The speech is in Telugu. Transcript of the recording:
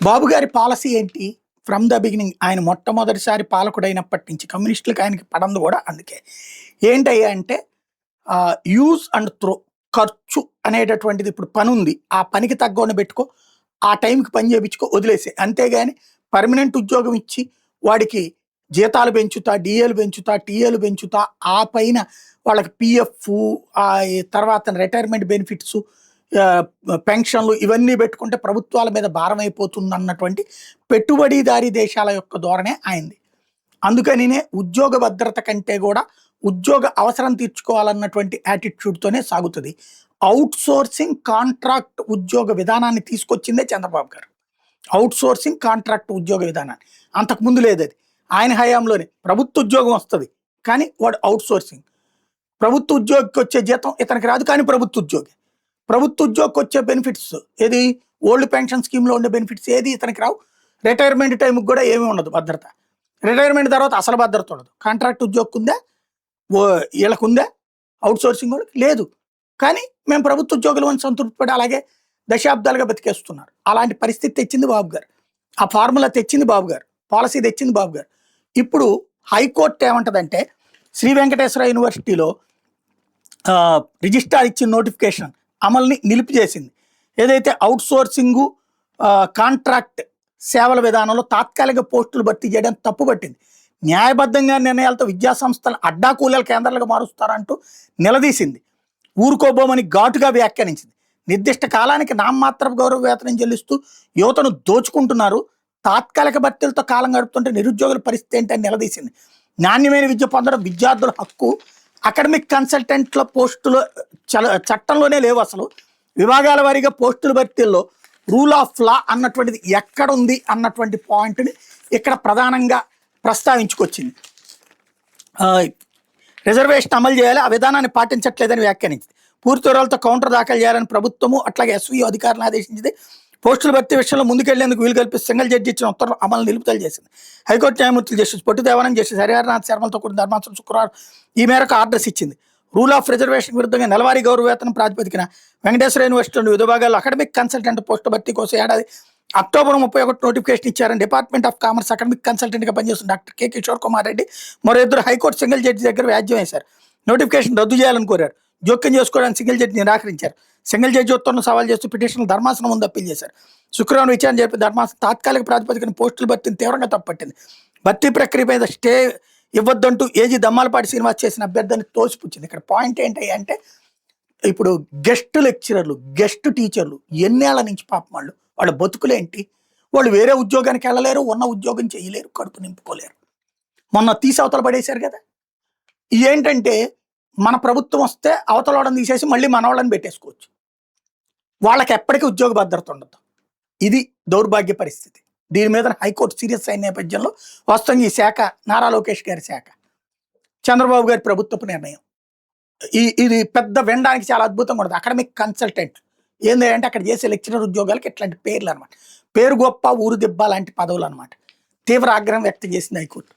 బాబు గారి పాలసీ ఏంటి? ఫ్రమ్ ద బిగినింగ్ ఆయన మొట్టమొదటిసారి పాలకుడైనప్పటి నుంచి కమ్యూనిస్టులకి ఆయనకి పడంది కూడా అందుకే. ఏంటయ్యా అంటే యూజ్ అండ్ త్రో. ఖర్చు అనేటటువంటిది ఇప్పుడు పనుంది. ఆ పనికి తగ్గోడిని పెట్టుకో, ఆ టైంకి పని చేపించుకో, వదిలేసేయి. అంతేగాని పర్మనెంట్ ఉద్యోగం ఇచ్చి వాడికి జీతాలు పెంచుతా, డీఏలు పెంచుతా, టీఏలు పెంచుతా, ఆ పైన వాళ్ళకి పీఎఫ్, తర్వాత రిటైర్మెంట్ బెనిఫిట్స్, పెన్షన్లు ఇవన్నీ పెట్టుకుంటే ప్రభుత్వాల మీద భారం అయిపోతుందన్నటువంటి పెట్టుబడిదారీ దేశాల యొక్క ధోరణే ఆయనది. అందుకనినే ఉద్యోగ భద్రత కంటే కూడా ఉద్యోగ అవసరం తీర్చుకోవాలన్నటువంటి యాటిట్యూడ్తోనే సాగుతుంది. అవుట్ సోర్సింగ్ కాంట్రాక్ట్ ఉద్యోగ విధానాన్ని తీసుకొచ్చిందే చంద్రబాబు గారు. అవుట్ సోర్సింగ్ కాంట్రాక్ట్ ఉద్యోగ విధానాన్ని అంతకుముందు లేదు. అది ఆయన హయాంలోనే ప్రభుత్వ ఉద్యోగం వస్తుంది కానీ వాడు అవుట్ సోర్సింగ్. ప్రభుత్వ ఉద్యోగికి వచ్చే జీతం ఇతనికి రాదు కానీ ప్రభుత్వ ఉద్యోగి. ప్రభుత్వ ఉద్యోగికి వచ్చే బెనిఫిట్స్ ఏది, ఓల్డ్ పెన్షన్ స్కీమ్లో ఉండే బెనిఫిట్స్ ఏది ఇతనికి రావు. రిటైర్మెంట్ టైంకి కూడా ఏమీ ఉండదు భద్రత. రిటైర్మెంట్ తర్వాత అసలు భద్రత ఉండదు. కాంట్రాక్ట్ ఉద్యోగం ఉందా, వీళ్ళకుందా, అవుట్ సోర్సింగ్ వాళ్ళకి లేదు. కానీ మేము ప్రభుత్వ ఉద్యోగులు అని సంతృప్తి పడి అలాగే దశాబ్దాలుగా బతికేస్తున్నారు. అలాంటి పరిస్థితి తెచ్చింది బాబు గారు. ఆ ఫార్ములా తెచ్చింది బాబు గారు. పాలసీ తెచ్చింది బాబు గారు. ఇప్పుడు హైకోర్టు ఏమంటదంటే శ్రీ వెంకటేశ్వర యూనివర్సిటీలో రిజిస్ట్రార్ ఇచ్చిన నోటిఫికేషన్ అమల్ని నిలిపిచేసింది. ఏదైతే అవుట్ సోర్సింగు కాంట్రాక్ట్ సేవల విధానంలో తాత్కాలిక పోస్టులు భర్తీ చేయడానికి తప్పుపట్టింది. న్యాయబద్ధంగా నిర్ణయాలతో విద్యాసంస్థలు అడ్డాకూలీల కేంద్రాలుగా మారుస్తారంటూ నిలదీసింది. ఊరుకోబోమని ఘాటుగా వ్యాఖ్యానించింది. నిర్దిష్ట కాలానికి నామమాత్రపు గౌరవ వేతనం చెల్లిస్తూ యువతను దోచుకుంటున్నారు, తాత్కాలిక భర్తీలతో కాలం గడుపుతుంటే నిరుద్యోగుల పరిస్థితి ఏంటని నిలదీసింది. నాణ్యమైన విద్య పొందడం విద్యార్థుల హక్కు. అకాడమిక్ కన్సల్టెంట్ల పోస్టులు చట్టంలోనే లేవు. అసలు విభాగాల వారీగా పోస్టుల భర్తీల్లో రూల్ ఆఫ్ లా అన్నటువంటిది ఎక్కడుంది అన్నటువంటి పాయింట్ని ఇక్కడ ప్రధానంగా ప్రస్తావించుకొచ్చింది. రిజర్వేషన్ అమలు చేయాలి, ఆ విధానాన్ని పాటించట్లేదని వ్యాఖ్యానించింది. పూర్తి వివరాలతో కౌంటర్ దాఖలు చేయాలని ప్రభుత్వము అట్లాగే ఎస్వీఓ అధికారులను ఆదేశించింది. పోస్టుల భర్తీ విషయంలో ముందుకెళ్లేందుకు వీలు కల్పిస్తూ సింగిల్ జడ్జి ఇచ్చిన ఉత్తర్వులు అమలు నిలుపుదల చేసింది. హైకోర్టు న్యాయమూర్తులు జస్టిస్ పొట్టి దేవానంద్, జస్టిస్ హరిహరనాథ్ శర్మలతో కూడిన ధర్మాసనం శుక్రవారం ఈ మేరకు ఆర్డర్స్ ఇచ్చింది. రూల్ ఆఫ్ రిజర్వేషన్ విరుద్ధంగా నెలవారీ గౌరవ వేతనం ప్రాతిపదికన వెంకటేశ్వర యూనివర్సిటీలోని వివిధ భాగాల్లో అకాడమిక్ కన్సల్టెంట్ పోస్టు భర్తీ కోసం ఏడాది అక్టోబర్ 31 నోటిఫికేషన్ ఇచ్చారని డిపార్ట్మెంట్ ఆఫ్ కామర్స్ అకాడమిక్ కన్సల్టెంట్గా పనిచేస్తున్న డాక్టర్ కె కిషోర్ కుమార్ రెడ్డి మరో ఇద్దరు హైకోర్టు సింగిల్ జడ్జి దగ్గర వ్యాజ్యం వేశారు. నోటిఫికేషన్ రద్దు చేయాలని కోరారు. జోక్యం చేసుకోవడానికి సింగిల్ జడ్జి నిరాకరించారు. సింగిల్ జడ్జి ఉత్తర్వులను సవాల్ చేస్తూ పిటిషన్లు ధర్మాసనం ముందు అప్పీల్ చేశారు. శుక్రవారం విచారణ జరిపి ధర్మాసనం తాత్కాలిక ప్రాతిపదికన పోస్టుల భర్తీని తీవ్రంగా తప్పుపట్టింది. భర్తీ ప్రక్రియ మీద స్టే ఇవ్వద్దంటూ ఏజీ దమ్మాలపాటి శ్రీనివాస్ చేసిన అభ్యర్థిని తోసిపుచ్చింది. ఇక్కడ పాయింట్ ఏంటి అంటే ఇప్పుడు గెస్ట్ లెక్చరర్లు, గెస్ట్ టీచర్లు ఎన్నేళ్ల నుంచి పాపం వాళ్ళ బతుకులేంటి? వాళ్ళు వేరే ఉద్యోగానికి వెళ్ళలేరు, ఉన్న ఉద్యోగం చేయలేరు, కడుపు నింపుకోలేరు. మొన్న తీసి అవతల పడేశారు కదా. ఏంటంటే మన ప్రభుత్వం వస్తే అవతలవాళ్ళని తీసేసి మళ్ళీ మనవాళ్ళని పెట్టేసుకోవచ్చు. వాళ్ళకి ఎప్పటికీ ఉద్యోగ భద్రత ఉండదు. ఇది దౌర్భాగ్య పరిస్థితి. దీని మీద హైకోర్టు సీరియస్ అయిన నేపథ్యంలో వాస్తవంగా ఈ శాఖ నారా లోకేష్ గారి శాఖ, చంద్రబాబు గారి ప్రభుత్వపు నిర్ణయం ఇది పెద్ద వినడానికి చాలా అద్భుతంగా ఉంటుంది. అకాడమిక్ కన్సల్టెంట్ ఏంది అంటే అక్కడ చేసే లెక్చరర్ ఉద్యోగాలకి ఇట్లాంటి పేర్లు అనమాట. పేరు గొప్ప ఊరు దెబ్బ లాంటి పదవులు అనమాట. తీవ్ర ఆగ్రహం వ్యక్తం చేసింది హైకోర్టు.